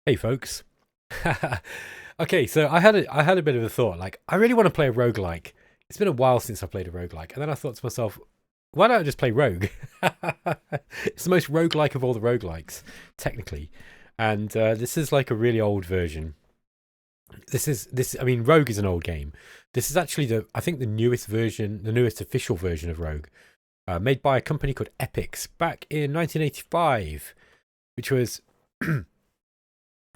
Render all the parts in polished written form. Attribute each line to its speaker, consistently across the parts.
Speaker 1: Hey folks. Okay, so I had a bit of a thought. Like, I really want to play a roguelike. It's been a while since I played a roguelike. And then I thought to myself, why don't I just play Rogue? It's the most roguelike of all the roguelikes, technically. And this is like a really old version. I mean, Rogue is an old game. This is actually I think the newest version, the newest official version of Rogue, made by a company called Epix back in 1985, which was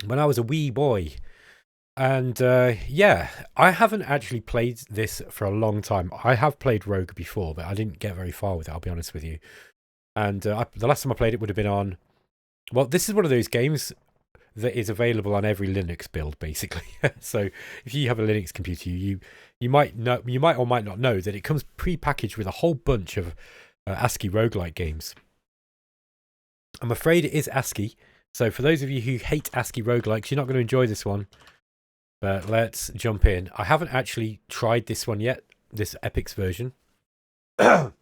Speaker 1: when I was a wee boy. And yeah, I haven't actually played this for a long time. I have played Rogue before, but I didn't get very far with it, I'll be honest with you. And the last time I played it would have been on. Well, this is one of those games that is available on every Linux build, basically. So if you have a Linux computer, you might know, you might or might not know that it comes pre-packaged with a whole bunch of ASCII roguelike games. I'm afraid it is ASCII. So for those of you who hate ASCII roguelikes, you're not going to enjoy this one. But let's jump in. I haven't actually tried this one yet, this Epix version. Hello,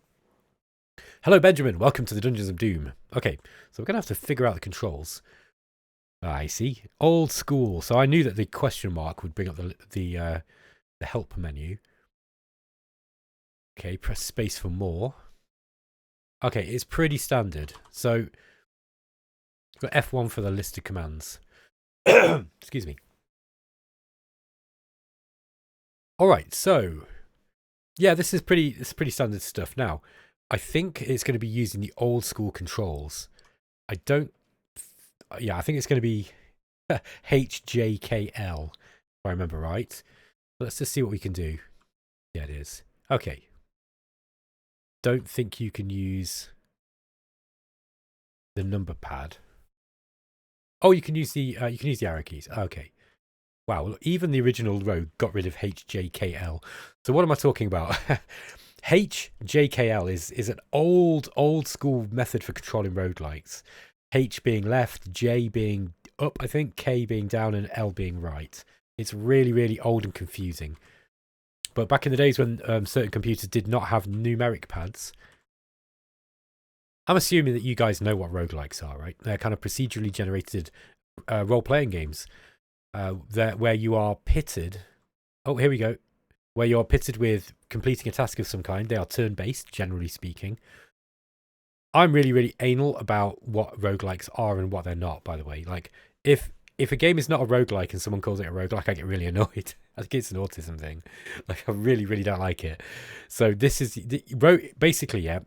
Speaker 1: Benjamin. Welcome to the Dungeons of Doom. Okay, so we're going to have to figure out the controls. I see. Old school. So I knew that the question mark would bring up the help menu. Okay, press space for more. Okay, it's pretty standard. So we've got F1 for the listed commands. Excuse me. All right, so yeah, this is pretty standard stuff. Now, I think it's going to be using the old school controls. I don't. Yeah, I think it's going to be HJKL, if I remember right. Let's just see what we can do. Yeah, it is. Okay. Don't think you can use the number pad. Oh, you can use the arrow keys. Okay. Wow, well, even the original Rogue got rid of HJKL. So what am I talking about? HJKL is an old school method for controlling roguelikes. H being left, J being up, I think, K being down, and L being right. It's really old and confusing. But back in the days when certain computers did not have numeric pads, I'm assuming that you guys know what roguelikes are, right? They're kind of procedurally generated role-playing games where you are pitted. Oh, here we go. Where you're pitted with completing a task of some kind. They are turn-based, generally speaking. I'm really anal about what roguelikes are and what they're not, by the way. Like, if a game is not a roguelike and someone calls it a roguelike, I get really annoyed. I think it's an autism thing. Like, I really don't like it. So this is basically, yeah.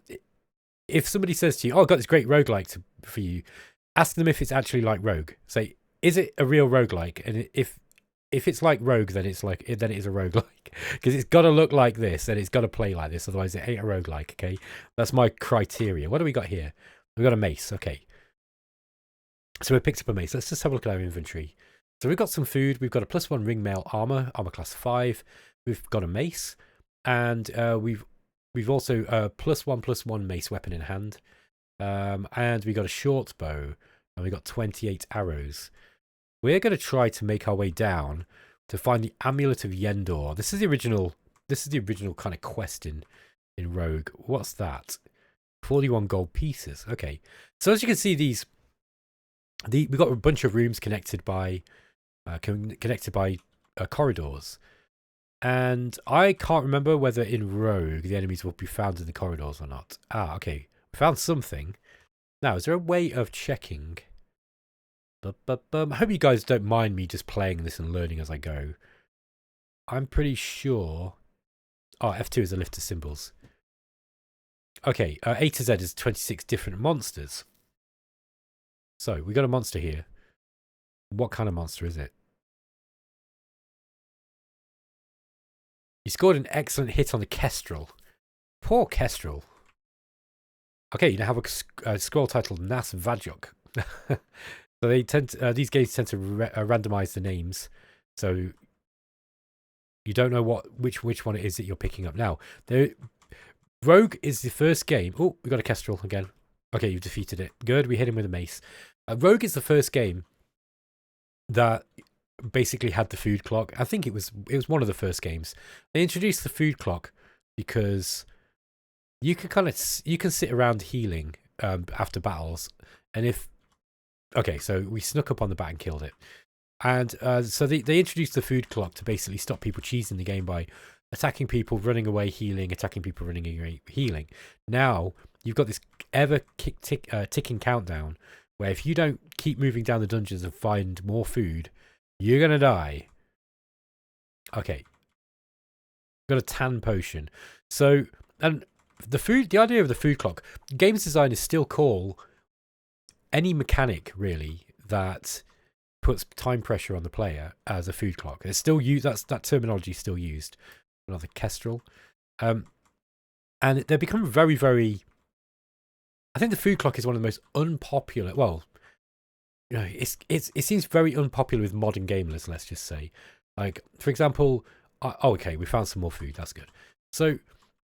Speaker 1: If somebody says to you, "Oh, I've got this great roguelike for you," ask them if it's actually like Rogue. Say, is it a real roguelike? And if it's like Rogue, then it's like then it is a roguelike. Because it's got to look like this and it's got to play like this. Otherwise, it ain't a roguelike, okay? That's my criteria. What do we got here? We've got a mace, okay. So we picked up a mace. Let's just have a look at our inventory. So we've got some food. We've got a +1 ring mail armor class 5. We've got a mace. And we've also +1 mace weapon in hand. And we got a short bow. And we got 28 arrows. We're going to try to make our way down to find the Amulet of Yendor. This is the original kind of quest in Rogue. What's that? 41 gold pieces. Okay. So as you can see, we've got a bunch of rooms connected by corridors. And I can't remember whether in Rogue the enemies will be found in the corridors or not. Ah, okay. We found something. Now, is there a way of checking? I hope you guys don't mind me just playing this and learning as I go. I'm pretty sure. Oh, F2 is a list of symbols. Okay, A to Z is 26 different monsters. So, we got a monster here. What kind of monster is it? You scored an excellent hit on the Kestrel. Poor Kestrel. Okay, you now have a scroll titled Nas Vajok. So they these games tend to randomize the names, so you don't know which one it is that you're picking up. Now, Rogue is the first game. Oh, we got a Kestrel again. Okay, you've defeated it. Good, we hit him with a mace. Rogue is the first game that basically had the food clock. I think it was one of the first games. They introduced the food clock because you can sit around healing after battles, and if Okay, so we snuck up on the bat and killed it. And so they introduced the food clock to basically stop people cheesing the game by attacking people, running away, healing, attacking people, running away, healing. Now, you've got this ticking countdown where if you don't keep moving down the dungeons and find more food, you're going to die. Okay. Got a tan potion. So, and the idea of the food clock, games designers still call any mechanic, really, that puts time pressure on the player as a food clock. It's still used. That terminology is still used. Another kestrel, and they become very, very. I think the food clock is one of the most unpopular. Well, you know, it seems very unpopular with modern gamers. Let's just say, like for example, okay, we found some more food. That's good. So,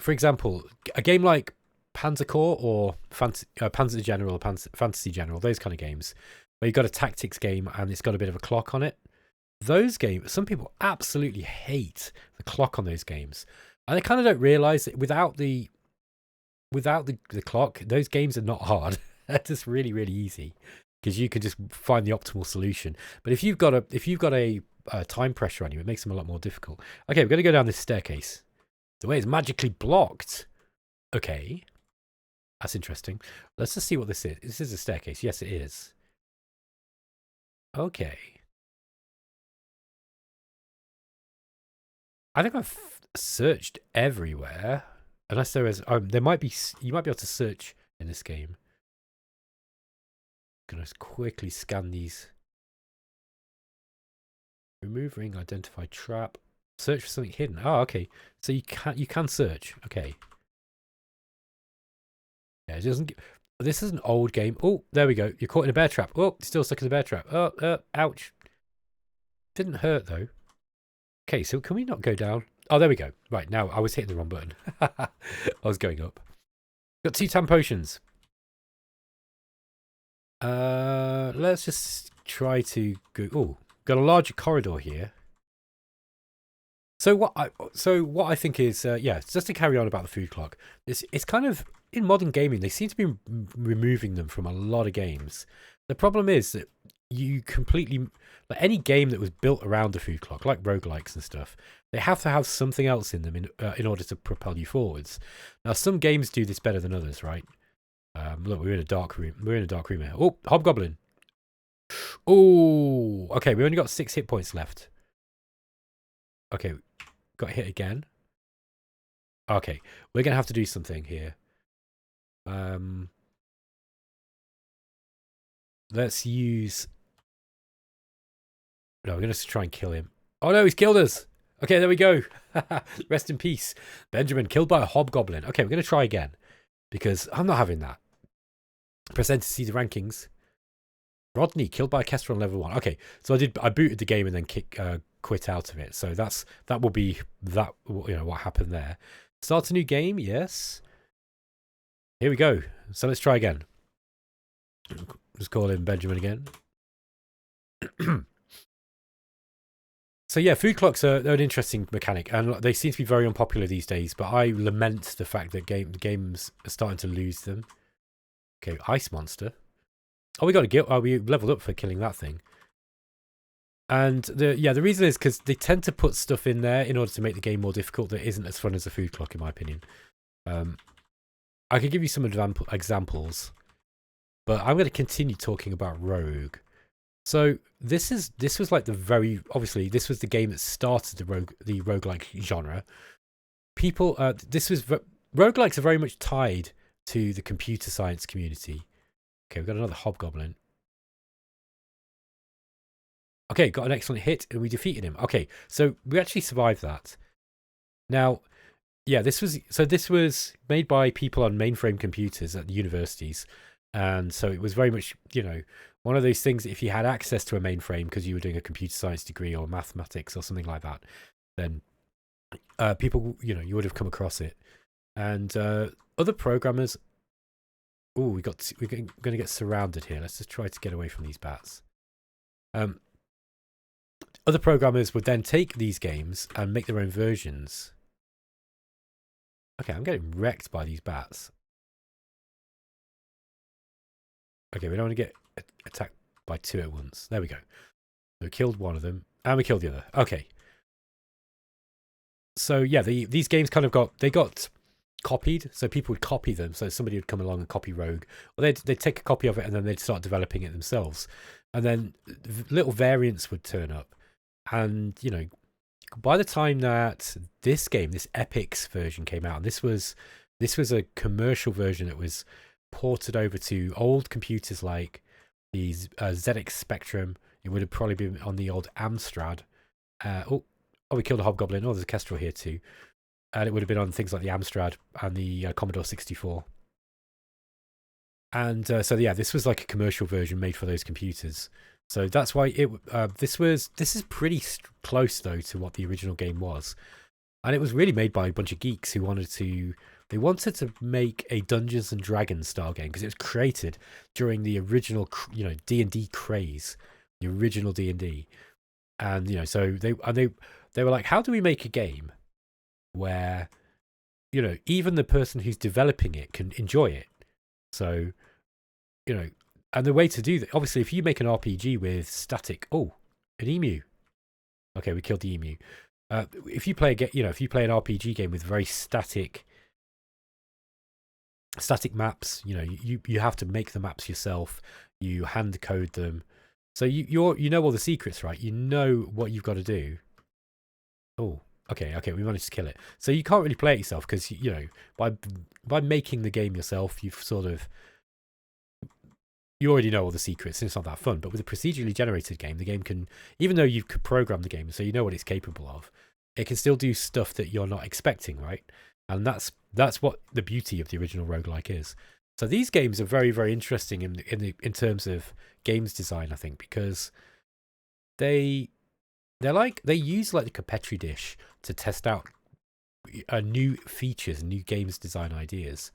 Speaker 1: for example, a game like Panzer Corps or Panzer General, Fantasy General, those kind of games, where you've got a tactics game and it's got a bit of a clock on it. Those games, some people absolutely hate the clock on those games, and they kind of don't realize that without the clock, those games are not hard. They're just really, really easy because you can just find the optimal solution. But if you've got a time pressure on you, it makes them a lot more difficult. Okay, we're going to go down this staircase. The way is magically blocked. Okay, that's interesting. Let's just see what this is. This is a staircase. Yes, it is. Okay. I think I've searched everywhere, unless there is. There might be. You might be able to search in this game. I'm gonna quickly scan these. Remove ring. Identify trap. Search for something hidden. Oh, okay. So you can search. Okay. Yeah, it doesn't. This is an old game. Oh, there we go. You're caught in a bear trap. Oh, still stuck in the bear trap. Oh, ouch. Didn't hurt though. Okay, so can we not go down? Oh, there we go. Right, now I was hitting the wrong button. I was going up. Got 2 tan potions. Let's just try to go. Oh, got a larger corridor here. So what I think is, yeah, just to carry on about the food clock. It's kind of in modern gaming. They seem to be removing them from a lot of games. The problem is that you completely, like any game that was built around the food clock, like roguelikes and stuff, they have to have something else in them in order to propel you forwards. Now, some games do this better than others, right? Look, we're in a dark room. We're in a dark room here. Oh, hobgoblin. Oh, okay. We only got 6 hit points left. Okay, got hit again. Okay, we're gonna have to do something here. Let's use. No, we're gonna try and kill him. Oh no, he's killed us. Okay, there we go. Rest in peace, Benjamin. Killed by a hobgoblin. Okay, we're gonna try again because I'm not having that. Press enter to see the rankings. Rodney killed by a kestrel on level 1. Okay, so I booted the game and then quit out of it. So that will be that. You know what happened there. Start a new game. Yes. Here we go. So let's try again. Just call him Benjamin again. So yeah, food clocks are an interesting mechanic, and they seem to be very unpopular these days. But I lament the fact that games are starting to lose them. Okay, ice monster. Oh, we got a guild. Oh, we leveled up for killing that thing. And the reason is because they tend to put stuff in there in order to make the game more difficult that isn't as fun as a food clock, in my opinion. I could give you some examples, but I'm going to continue talking about Rogue. So this was like obviously this was the game that started the roguelike genre. People, roguelikes are very much tied to the computer science community. Okay, we've got another hobgoblin. Okay, got an excellent hit and we defeated him. Okay, so we actually survived that. Now, yeah, this was made by people on mainframe computers at the universities. And so it was very much, one of those things, if you had access to a mainframe because you were doing a computer science degree or mathematics or something like that, then people, you would have come across it. And other programmers, we're going to get surrounded here. Let's just try to get away from these bats. Other programmers would then take these games and make their own versions. Okay, I'm getting wrecked by these bats. Okay, we don't want to get attacked. by 2 at once. There we go. So we killed one of them, and we killed the other. Okay. So yeah, these games kind of got copied. So people would copy them. So somebody would come along and copy Rogue, or they'd take a copy of it and then they'd start developing it themselves. And then little variants would turn up, and you know, by the time that this game, this Epic's version came out, and this was a commercial version that was ported over to old computers like these ZX Spectrum. It would have probably been on the old Amstrad. Oh, we killed a hobgoblin. Oh, there's a kestrel here too. And it would have been on things like the Amstrad and the Commodore 64. And so yeah, this was like a commercial version made for those computers. So that's why this is pretty close though to what the original game was. And it was really made by a bunch of geeks who wanted to make a Dungeons and Dragons style game, because it was created during the original, you know, D&D craze, the original D&D. And you know, so they were like, how do we make a game where, you know, even the person who's developing it can enjoy it? So, you know, and the way to do that, obviously, if you make an RPG with static, an emu. Okay, we killed the emu. If you play an RPG game with very static maps, you know, you have to make the maps yourself. You hand code them, so you know all the secrets, right? You know what you've got to do. Oh, okay, we managed to kill it. So you can't really play it yourself because, you know, by making the game yourself, you already know all the secrets, and it's not that fun. But with a procedurally generated game, the game can, even though you could program the game so you know what it's capable of, it can still do stuff that you're not expecting, right? And that's what the beauty of the original roguelike is. So these games are very, very interesting in terms of games design, I think, because they use like the Petri dish to test out new features, new games design ideas.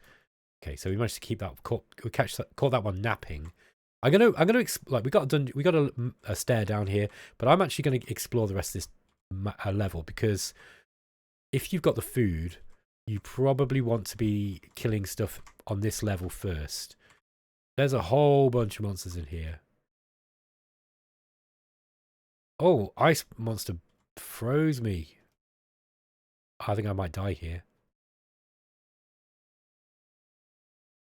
Speaker 1: Okay, so we managed to keep that. Caught that one napping. I'm gonna like we got a stair down here, but I'm actually gonna explore the rest of this level, because if you've got the food, you probably want to be killing stuff on this level first. There's a whole bunch of monsters in here. Oh, ice monster froze me. I think I might die here.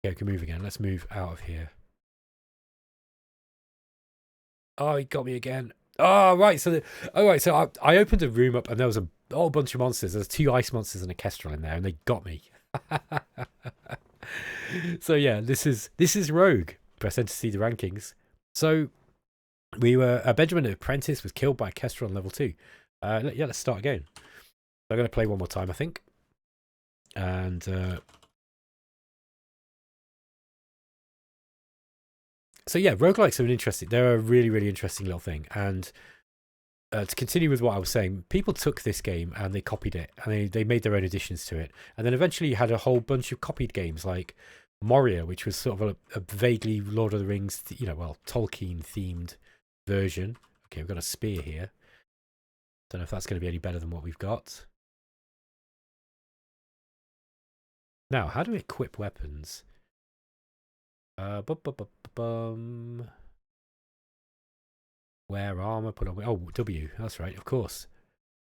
Speaker 1: Okay, we can move again. Let's move out of here. Oh, he got me again. Oh, right. So I opened a room up and there was a whole bunch of monsters. There's 2 ice monsters and a kestrel in there, and they got me. So yeah, this is Rogue. Press enter to see the rankings. So we were Benjamin the Apprentice was killed by a kestrel on level 2. Let's start again. So I'm going to play one more time, I think. And so yeah, roguelikes are they're a really, really interesting little thing. And to continue with what I was saying, people took this game and they copied it, and they made their own additions to it. And then eventually you had a whole bunch of copied games like Moria, which was sort of a vaguely Lord of the Rings, Tolkien themed version. Okay, we've got a spear here. Don't know if that's going to be any better than what we've got. Now, how do we equip weapons? Wear armor, put on. Oh, W. That's right, of course.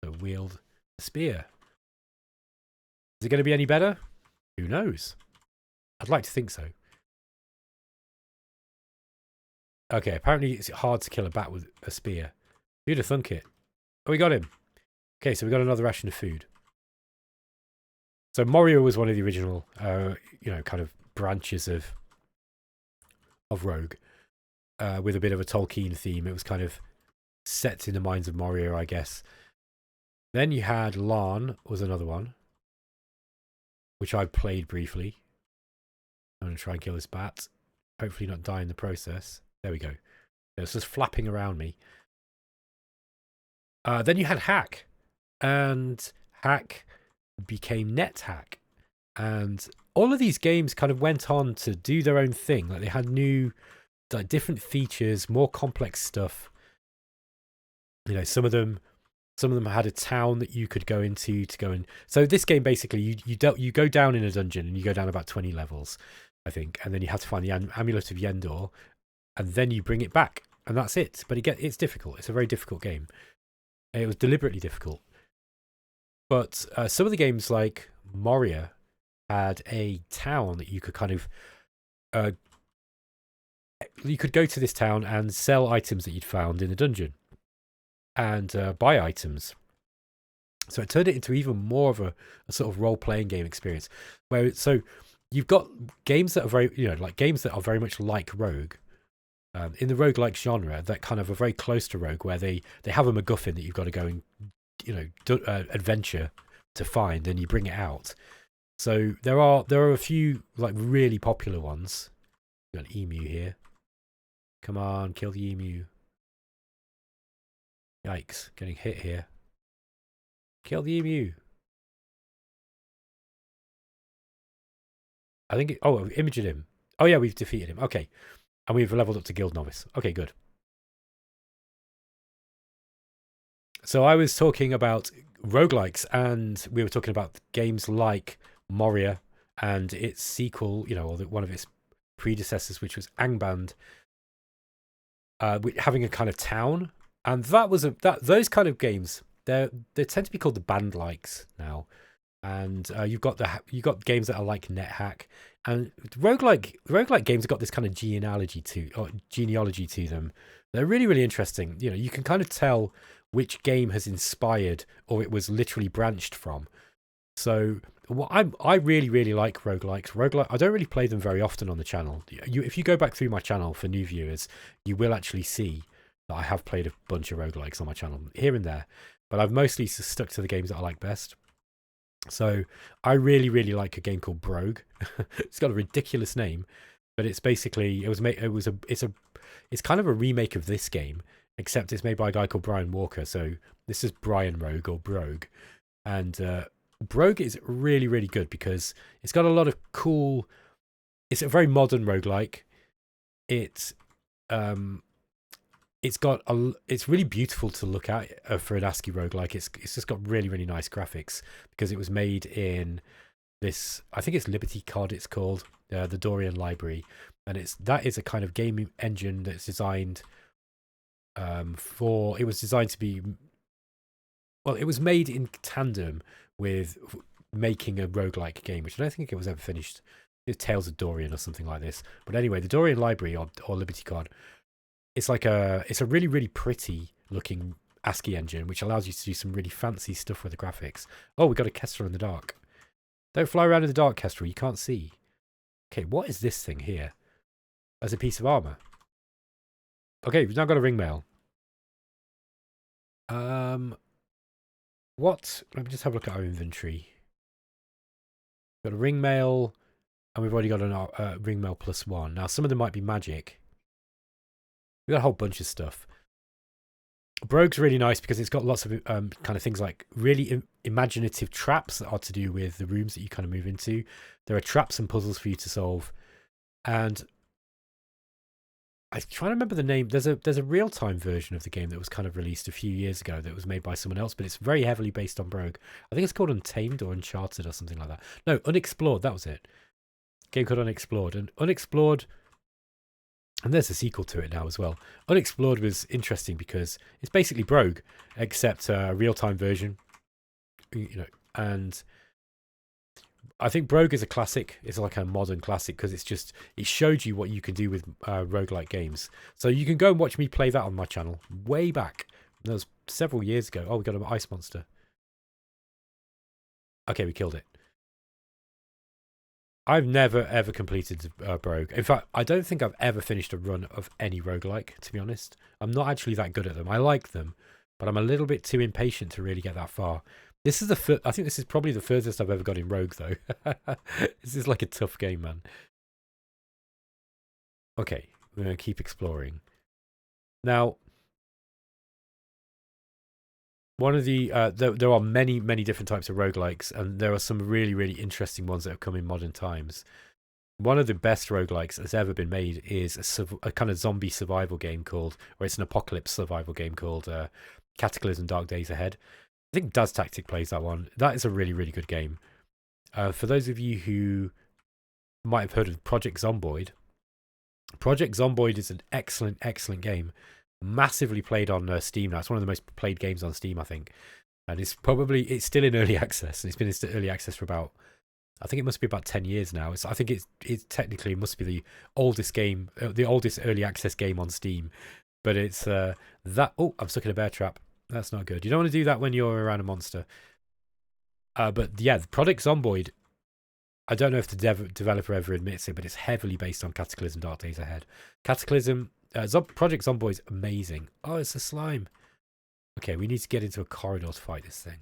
Speaker 1: So wield a spear. Is it going to be any better? Who knows? I'd like to think so. Okay, apparently it's hard to kill a bat with a spear. Who'd have thunk it? Oh, we got him. Okay, so we got another ration of food. So Moria was one of the original, kind of branches of Rogue, with a bit of a Tolkien theme. It was kind of set in the minds of Moria, I guess. Then you had Larn, was another one, which I played briefly. I'm going to try and kill this bat. Hopefully not die in the process. There we go. It's just flapping around me. Then you had Hack, and Hack became NetHack, and all of these games kind of went on to do their own thing. Like they had new, like different features, more complex stuff. You know, some of them had a town that you could go into to go in. So this game basically, you go down in a dungeon and you go down about 20 levels, I think, and then you have to find the Amulet of Yendor, and then you bring it back. and that's it. But it's difficult. It's a very difficult game. It was deliberately difficult. But some of the games like Moria had a town that you could kind of you could go to this town and sell items that you'd found in the dungeon and buy items. So it turned it into even more of a sort of role-playing game experience. So you've got games that are very, like games that are very much like Rogue. In the roguelike genre, that kind of are very close to Rogue, where they have a MacGuffin that you've got to go and, adventure to find, and you bring it out. So there are a few like really popular ones. We've got an emu here. Come on, kill the emu. Yikes, getting hit here. Kill the emu. I think... we've imaged him. Oh, yeah, we've defeated him. Okay. And we've leveled up to Guild Novice. Okay, good. So I was talking about roguelikes, and we were talking about games like Moria and its sequel, or one of its predecessors, which was Angband, having a kind of town. And those kind of games... They tend to be called the band-likes now, and you've got games that are like NetHack, and roguelike games have got this kind of genealogy to them. They're really, really interesting. You can kind of tell which game has inspired or it was literally branched from. So I really, really like roguelikes. I don't really play them very often on the channel. If you go back through my channel for new viewers, you will actually see that I have played a bunch of roguelikes on my channel here and there. But I've mostly stuck to the games that I like best. So I really, really like a game called Brogue. It's got a ridiculous name, but it's basically it's kind of a remake of this game, except it's made by a guy called Brian Walker. So this is Brian Rogue or Brogue, and Brogue is really, really good because it's got a lot of cool. It's a very modern roguelike. It's really beautiful to look at for an ASCII roguelike. It's just got really, really nice graphics because it was made in this, I think it's Liberty COD it's called, the Dorian Library, and that is a kind of game engine that's designed it was designed to be, well, it was made in tandem with making a roguelike game, which I don't think it was ever finished. It's Tales of Dorian or something like this. But anyway, the Dorian Library or Liberty COD, it's a really, really pretty looking ASCII engine, which allows you to do some really fancy stuff with the graphics. Oh, we got a Kestrel in the dark. Don't fly around in the dark, Kestrel. You can't see. Okay, what is this thing here? As a piece of armor. Okay, we've now got a ring mail. What? Let me just have a look at our inventory. We've got a ring mail, and we've already got a ring mail +1. Now, some of them might be magic. We've got a whole bunch of stuff. Brogue's really nice because it's got lots of kind of things like really imaginative traps that are to do with the rooms that you kind of move into. There are traps and puzzles for you to solve. And I'm trying to remember the name. There's a real-time version of the game that was kind of released a few years ago that was made by someone else, but it's very heavily based on Brogue. I think it's called Untamed or Uncharted or something like that. No, Unexplored, that was it. Game called Unexplored. And Unexplored... And there's a sequel to it now as well. Unexplored was interesting because it's basically Brogue, except a real-time version. And I think Brogue is a classic. It's like a modern classic because it showed you what you can do with roguelike games. So you can go and watch me play that on my channel way back. That was several years ago. Oh, we got an ice monster. Okay, we killed it. I've never, ever completed Brogue. In fact, I don't think I've ever finished a run of any roguelike, to be honest. I'm not actually that good at them. I like them, but I'm a little bit too impatient to really get that far. I think this is probably the furthest I've ever got in Rogue, though. This is like a tough game, man. Okay, we're going to keep exploring. Now, one of the there are many, many different types of roguelikes, and there are some really, really interesting ones that have come in modern times. One of the best roguelikes that's ever been made is a kind of zombie survival game or it's an apocalypse survival game called Cataclysm Dark Days Ahead. I think Daz Tactic plays that one. That is a really, really good game. For those of you who might have heard of Project Zomboid is an excellent, excellent game. massively played on Steam now. It's one of the most played games on Steam, I think. And it's still in early access. And it's been in early access for about, I think it must be about 10 years now. I think it's technically must be the oldest game, the oldest early access game on Steam. But it's that. Oh, I'm stuck in a bear trap. That's not good. You don't want to do that when you're around a monster. But yeah, the Project Zomboid, I don't know if the developer ever admits it, but it's heavily based on Cataclysm Dark Days Ahead. Cataclysm, Project Zomboid's amazing. Oh, it's a slime. Okay, we need to get into a corridor to fight this thing.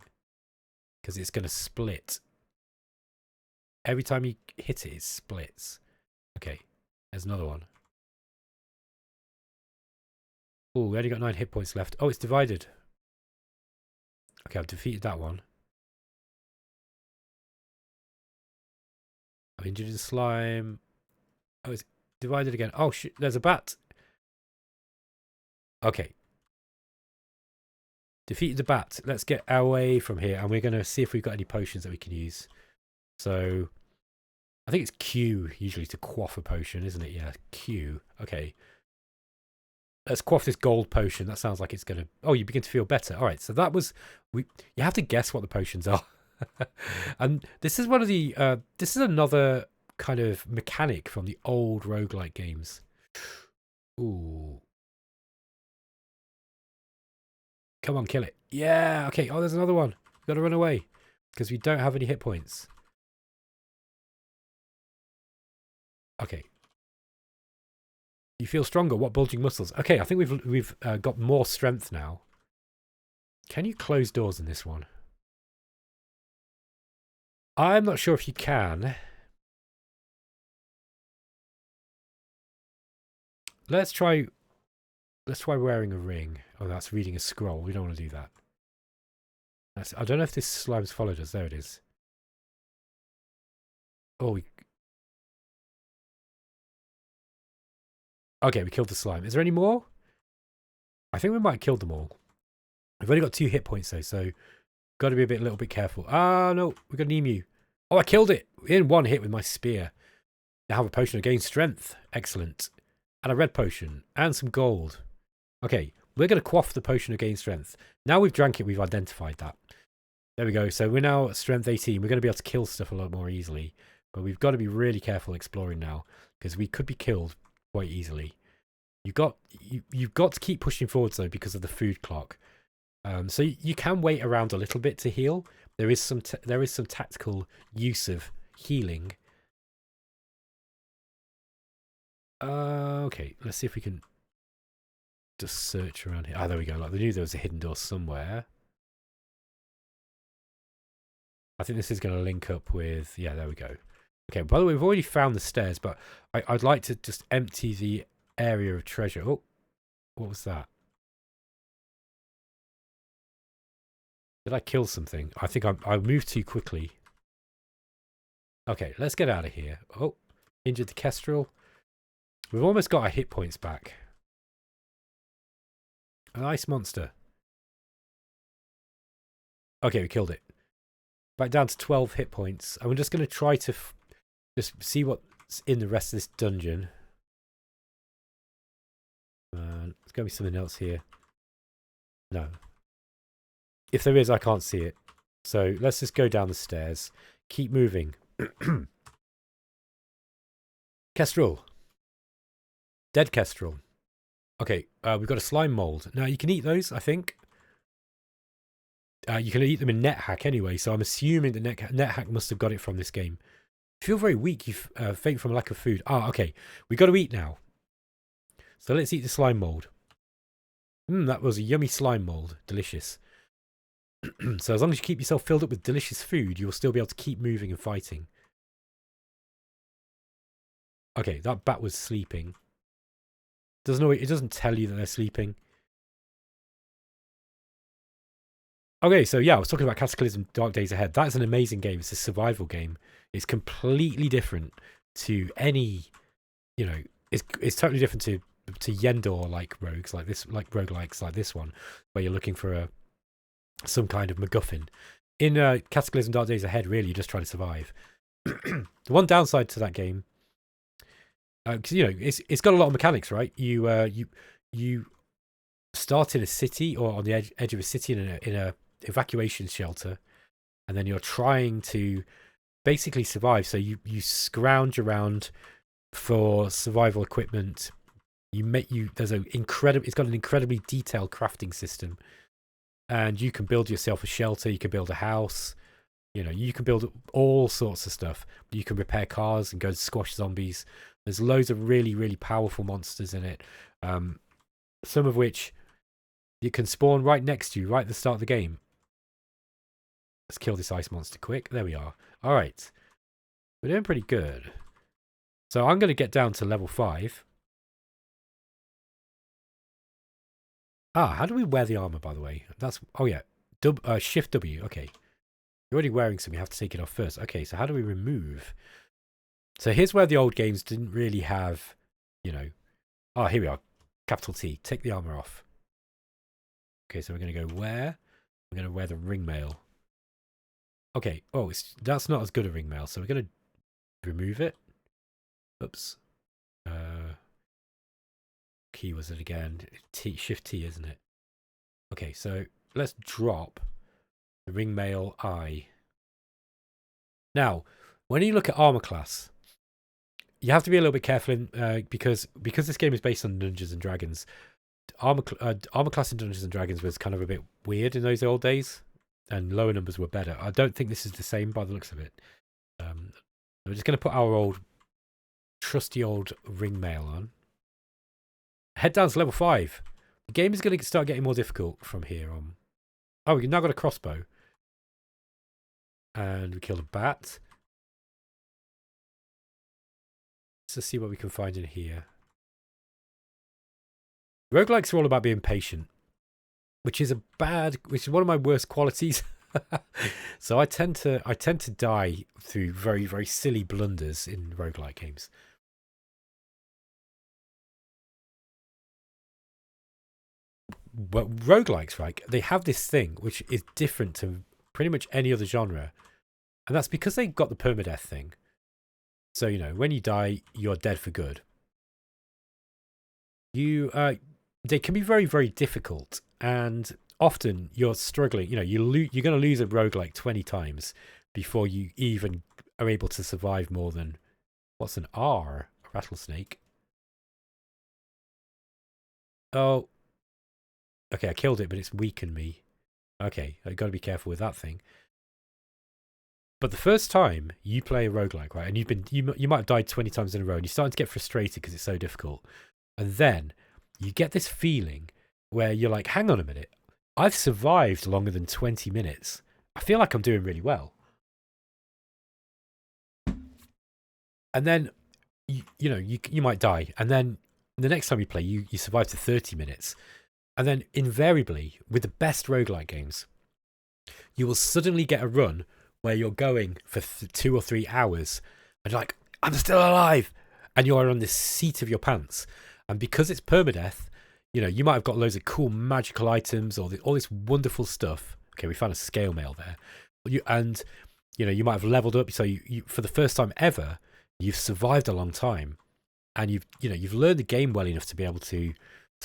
Speaker 1: Because it's going to split. Every time you hit it, it splits. Okay, there's another one. Oh, we only got 9 hit points left. Oh, it's divided. Okay, I've defeated that one. I've injured the slime. Oh, it's divided again. Oh, shit, there's a bat. Okay. Defeated the bat. Let's get away from here, and we're going to see if we've got any potions that we can use. So, I think it's Q usually to quaff a potion, isn't it? Yeah, Q. Okay. Let's quaff this gold potion. That sounds like it's going to... Oh, you begin to feel better. All right, so that was... You have to guess what the potions are. And this is one of the... this is another kind of mechanic from the old roguelike games. Ooh. Come on, kill it. Yeah, okay. Oh, there's another one. We've got to run away because we don't have any hit points. Okay. You feel stronger. What bulging muscles? Okay, I think we've got more strength now. Can you close doors in this one? I'm not sure if you can. Let's try wearing a ring. Oh, that's reading a scroll. We don't want to do that. I don't know if this slime's followed us. There it is. Oh, okay, we killed the slime. Is there any more? I think we might have killed them all. We've only got 2 hit points though, so got to be a little bit careful. Ah, no, we got an emu. Oh, I killed it in 1 hit with my spear. I have a potion of gain strength. Excellent. And a red potion and some gold. Okay, we're going to quaff the potion of gain strength. Now we've drank it, we've identified that. There we go. So we're now at strength 18. We're going to be able to kill stuff a lot more easily. But we've got to be really careful exploring now because we could be killed quite easily. You've got to keep pushing forwards though because of the food clock. So you can wait around a little bit to heal. There is some tactical use of healing. Okay, let's see if we can just search around here. Ah, there we go. Like, we knew there was a hidden door somewhere. I think this is going to link up with... Yeah, there we go. Okay, by the way, we've already found the stairs, but I'd like to just empty the area of treasure. Oh, what was that? Did I kill something? I think I moved too quickly. Okay, let's get out of here. Oh, injured the kestrel. We've almost got our hit points back. A nice monster. Okay, we killed it. Back down to 12 hit points. And we're just going to try to just see what's in the rest of this dungeon. There's going to be something else here. No. If there is, I can't see it. So let's just go down the stairs. Keep moving. Kestrel. Dead kestrel. Okay, we've got a slime mold. Now, you can eat those, I think. You can eat them in NetHack anyway, so I'm assuming that NetHack must have got it from this game. You feel very weak. You faint from lack of food. Ah, okay. We've got to eat now. So let's eat the slime mold. That was a yummy slime mold. Delicious. So as long as you keep yourself filled up with delicious food, you will still be able to keep moving and fighting. Okay, that bat was sleeping. It doesn't tell you that they're sleeping. Okay, so yeah, I was talking about Cataclysm Dark Days Ahead. That's an amazing game. It's a survival game. It's completely different to any, it's totally different to Yendor like rogues like this, like roguelikes like this one, where you're looking for some kind of MacGuffin. In Cataclysm Dark Days Ahead, really, you're just trying to survive. The one downside to that game, because it's got a lot of mechanics, right? You start in a city or on the edge of a city in a evacuation shelter, and then you're trying to basically survive. So you scrounge around for survival equipment. It's got an incredibly detailed crafting system, and you can build yourself a shelter. You can build a house. You can build all sorts of stuff. You can repair cars and go to squash zombies. There's loads of really, really powerful monsters in it. Some of which you can spawn right next to you, right at the start of the game. Let's kill this ice monster quick. There we are. All right. We're doing pretty good. So I'm going to get down to level 5. How do we wear the armor, by the way? Oh yeah. Shift W. Okay. You're already wearing some. You have to take it off first. Okay, so how do we remove? So here's where the old games didn't really have, Oh, here we are. Capital T. Take the armor off. Okay, so we're going to go wear. We're going to wear the ringmail. Okay. Oh, that's not as good a ringmail, so we're going to remove it. Oops. Key was it again? Shift T, isn't it? Okay, so let's drop the ringmail I. Now, when you look at armor class, you have to be a little bit careful because this game is based on Dungeons and Dragons. Armor class in Dungeons and Dragons was kind of a bit weird in those old days, and lower numbers were better. I don't think this is the same by the looks of it. We're just going to put our trusty old ringmail on. Head down to level 5. The game is going to start getting more difficult from here on. Oh, we've now got a crossbow. And we killed a bat. Let's see what we can find in here. Roguelikes are all about being patient, which is one of my worst qualities. So I tend to die through very, very silly blunders in roguelike games. But roguelikes, right? They have this thing which is different to pretty much any other genre, and that's because they've got the permadeath thing. So when you die, you're dead for good. They can be very, very difficult, and often you're struggling. You're going to lose a roguelike 20 times before you even are able to survive more than what's an R? A rattlesnake. Oh. Okay, I killed it, but it's weakened me. Okay, I've got to be careful with that thing. But the first time you play a roguelike, right, and you might have died 20 times in a row, and you're starting to get frustrated because it's so difficult. And then you get this feeling where you're like, hang on a minute, I've survived longer than 20 minutes. I feel like I'm doing really well. And then, you might die. And then the next time you play, you survive to 30 minutes. And then invariably, with the best roguelike games, you will suddenly get a run where you're going for 2 or 3 hours and you're like, I'm still alive. And you are on the seat of your pants. And because it's permadeath, you might have got loads of cool magical items or all this wonderful stuff. Okay, we found a scale mail there. You might have leveled up. So you for the first time ever, you've survived a long time. And you've learned the game well enough to be able to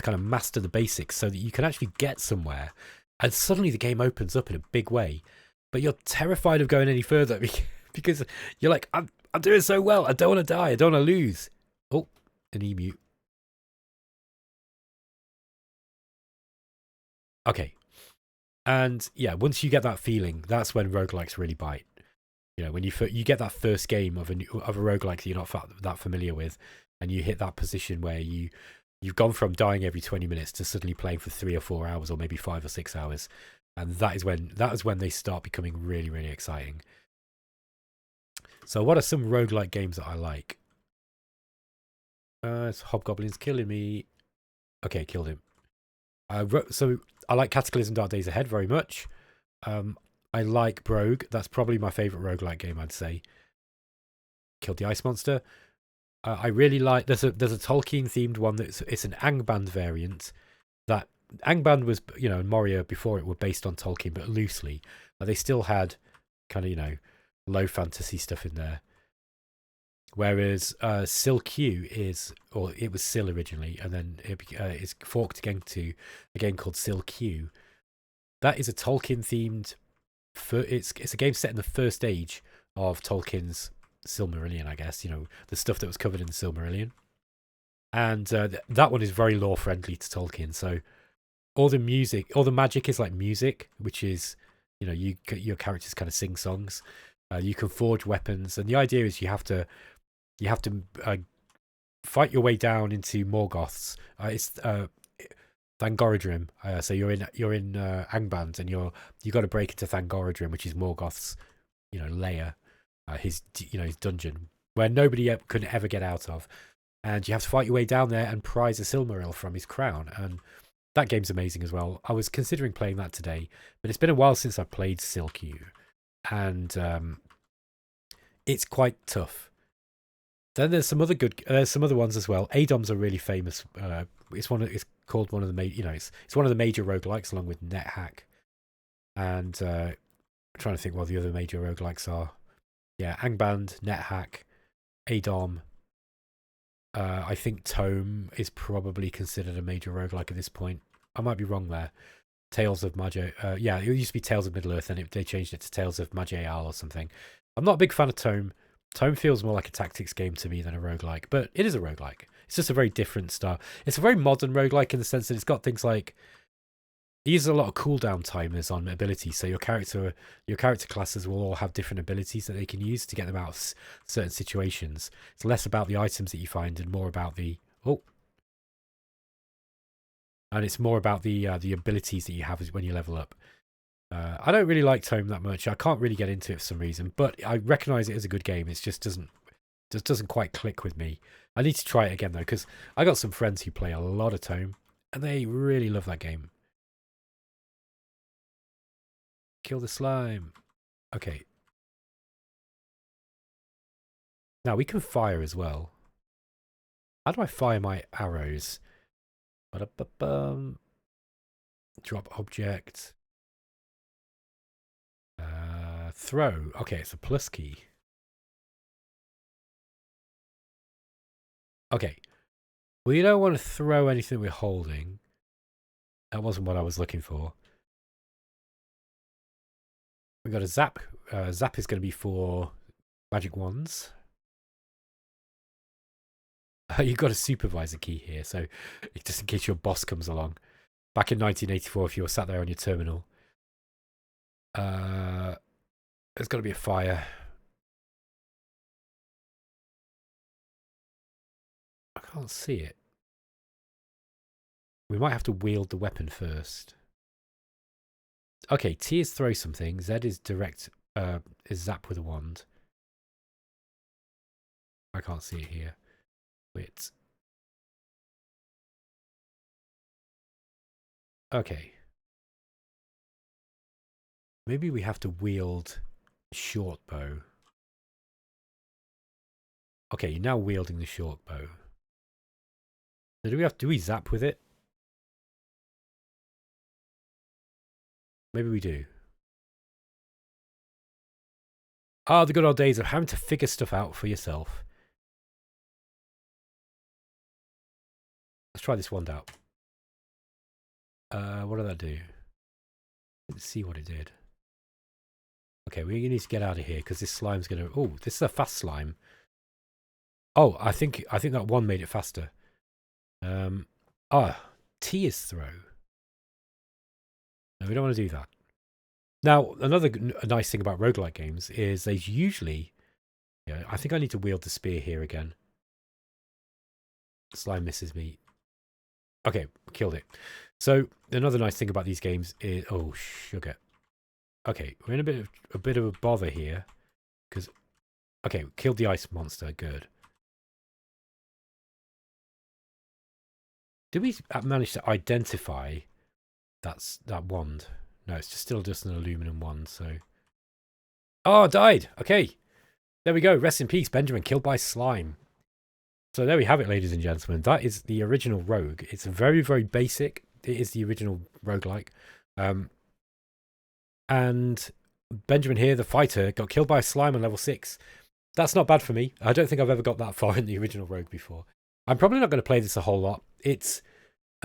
Speaker 1: kind of master the basics so that you can actually get somewhere, and suddenly the game opens up in a big way, but you're terrified of going any further because you're like, I'm doing so well, I don't want to die, I don't want to lose. Oh, an emu. Okay, and yeah, once you get that feeling, that's when roguelikes really bite. When you get that first game of a roguelike that you're not that familiar with, and you hit that position where you've gone from dying every 20 minutes to suddenly playing for 3 or 4 hours, or maybe 5 or 6 hours. And that is when they start becoming really, really exciting. So what are some roguelike games that I like? It's Hobgoblin's killing me. Okay, killed him. So I like Cataclysm Dark Days Ahead very much. I like Brogue. That's probably my favourite roguelike game, I'd say. Killed the ice monster. I really like. There's a Tolkien themed one it's an Angband variant. That Angband was and Moria before it were based on Tolkien, but loosely. But they still had kind of low fantasy stuff in there. Whereas Sil-Q is, or it was Sil originally, and then it's forked again to a game called Sil-Q. That is a Tolkien themed. It's a game set in the first age of Tolkien's Silmarillion, I guess. You know, the stuff that was covered in the Silmarillion, and that one is very lore friendly to Tolkien. So all the music, all the magic is like music, which is, you know, your characters kind of sing songs. You can forge weapons, and the idea is you have to fight your way down into Morgoth's. It's Thangorodrim. So you're in Angband, and you got to break into Thangorodrim, which is Morgoth's, you know, lair, his dungeon where nobody could ever get out of, and you have to fight your way down there and prize a Silmaril from his crown. And that game's amazing as well. I was considering playing that today, but it's been a while since I've played Sil-Q, and it's quite tough. Then there's some other ones as well. Adom's are really famous. It's called one of the it's one of the major roguelikes along with NetHack. And I'm trying to think what the other major roguelikes are. Yeah, Angband, NetHack, Adom. I think Tome is probably considered a major roguelike at this point. I might be wrong there. Tales of Magi. Yeah, it used to be Tales of Middle-earth, and they changed it to Tales of Magi-Al or something. I'm not a big fan of Tome. Tome feels more like a tactics game to me than a roguelike, but it is a roguelike. It's just a very different style. It's a very modern roguelike in the sense that it's got things like, it uses a lot of cooldown timers on abilities, so your character classes will all have different abilities that they can use to get them out of certain situations. It's less about the items that you find and more about the it's more about the abilities that you have when you level up. I don't really like Tome that much. I can't really get into it for some reason, but I recognise it as a good game. It just doesn't quite click with me. I need to try it again though, because I got some friends who play a lot of Tome, and they really love that game. Kill the slime. Okay. Now we can fire as well. How do I fire my arrows? Drop object. Throw. Okay, it's a plus key. Okay. We don't want to throw anything we're holding. That wasn't what I was looking for. We got a zap. Zap is going to be for magic wands. You've got a supervisor key here, so just in case your boss comes along. Back in 1984, if you were sat there on your terminal. There's got to be a fire. I can't see it. We might have to wield the weapon first. Okay, T is throw something. Z is direct. Is zap with a wand. I can't see it here. Wait. Okay. Maybe we have to wield short bow. Okay, you're now wielding the short bow. So do we zap with it? Maybe we do. Ah, the good old days of having to figure stuff out for yourself. Let's try this wand out. What did that do? Let's see what it did. Okay, we need to get out of here because this slime's gonna. Oh, this is a fast slime. Oh, I think that one made it faster. T is throw. No, we don't want to do that. Now, another nice thing about roguelike games is they usually. Yeah, I think I need to wield the spear here again. Slime misses me. Okay, killed it. So another nice thing about these games is sugar. Okay, we're in a bit of a bother here because killed the ice monster. Good. Did we manage to identify that wand? No, it's still just an aluminum wand. So, died. Okay, there we go. Rest in peace, Benjamin. Killed by slime. So there we have it, ladies and gentlemen. That is the original Rogue. It's very, very basic. It is the original roguelike. And Benjamin here, the fighter, got killed by a slime on level 6. That's not bad for me. I don't think I've ever got that far in the original Rogue before. I'm probably not going to play this a whole lot. It's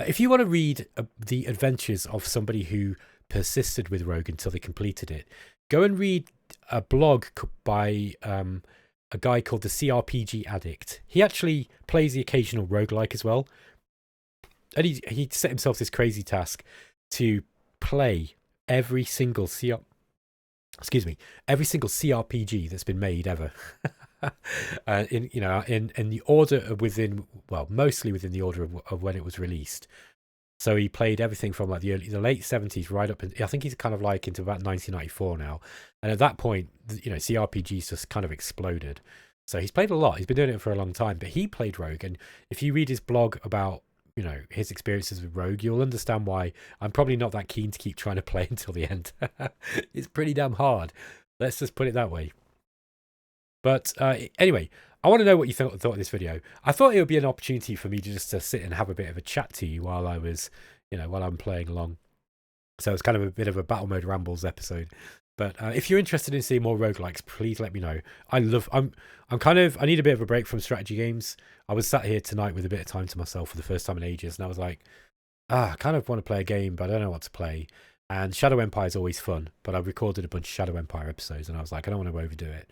Speaker 1: if you want to read the adventures of somebody who persisted with Rogue until they completed it, go and read a blog by a guy called the CRPG Addict. He actually plays the occasional roguelike as well. And he set himself this crazy task to play every single every single CRPG that's been made ever. in the order within, well, mostly within the order of when it was released. So he played everything from like the late 70s right up, I think he's kind of like into about 1994 now. And at that point, CRPGs just kind of exploded. So he's played a lot. He's been doing it for a long time, but he played Rogue. And if you read his blog about, his experiences with Rogue, you'll understand why I'm probably not that keen to keep trying to play until the end. It's pretty damn hard. Let's just put it that way. But anyway, I want to know what you thought of this video. I thought it would be an opportunity for me to just sit and have a bit of a chat to you while I was, while I'm playing along. So it's kind of a bit of a Battle Mode Rambles episode. But if you're interested in seeing more roguelikes, please let me know. I need a bit of a break from strategy games. I was sat here tonight with a bit of time to myself for the first time in ages, and I was like, I kind of want to play a game, but I don't know what to play. And Shadow Empire is always fun, but I've recorded a bunch of Shadow Empire episodes, and I was like, I don't want to overdo it.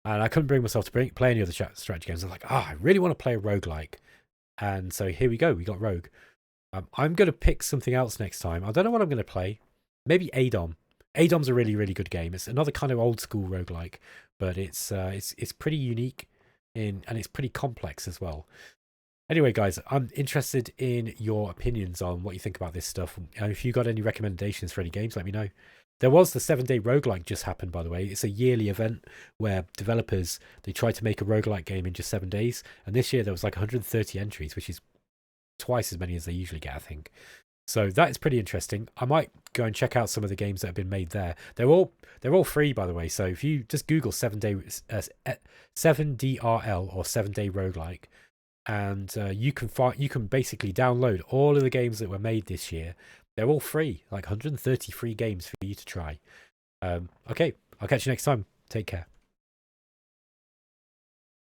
Speaker 1: And I couldn't bring myself to play any other strategy games. I was like, I really want to play a roguelike. And so here we go. We got Rogue. I'm going to pick something else next time. I don't know what I'm going to play. Maybe ADOM. ADOM's a really, really good game. It's another kind of old school roguelike, but it's pretty unique and it's pretty complex as well. Anyway, guys, I'm interested in your opinions on what you think about this stuff. And if you got any recommendations for any games, let me know. There was the 7-day roguelike just happened, by the way. It's a yearly event where developers, they try to make a roguelike game in just 7 days. And this year there was like 130 entries, which is twice as many as they usually get, I think. So that is pretty interesting. I might go and check out some of the games that have been made there. They're all free, by the way. So if you just Google 7-day 7DRL or 7-day roguelike, and you can basically download all of the games that were made this year. They're all free, like 130 free games for you to try. Okay, I'll catch you next time. Take care.